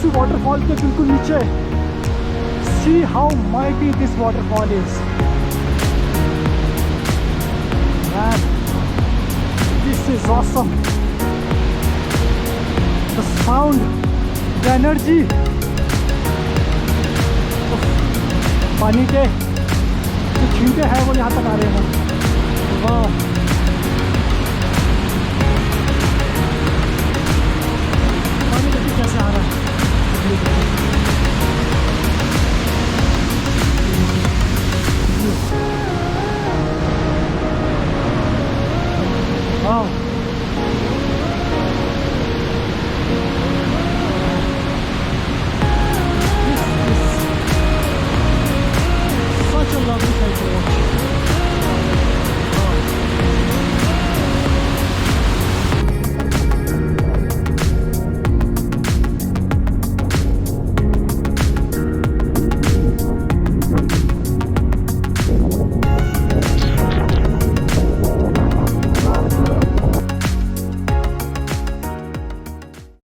Sissu waterfall के बिल्कुल नीचे। See how mighty this waterfall is. Man, this is awesome. The sound, the energy. पानी के जो छींटे हैं वो यहाँ तक आ रहे हैं। वाह।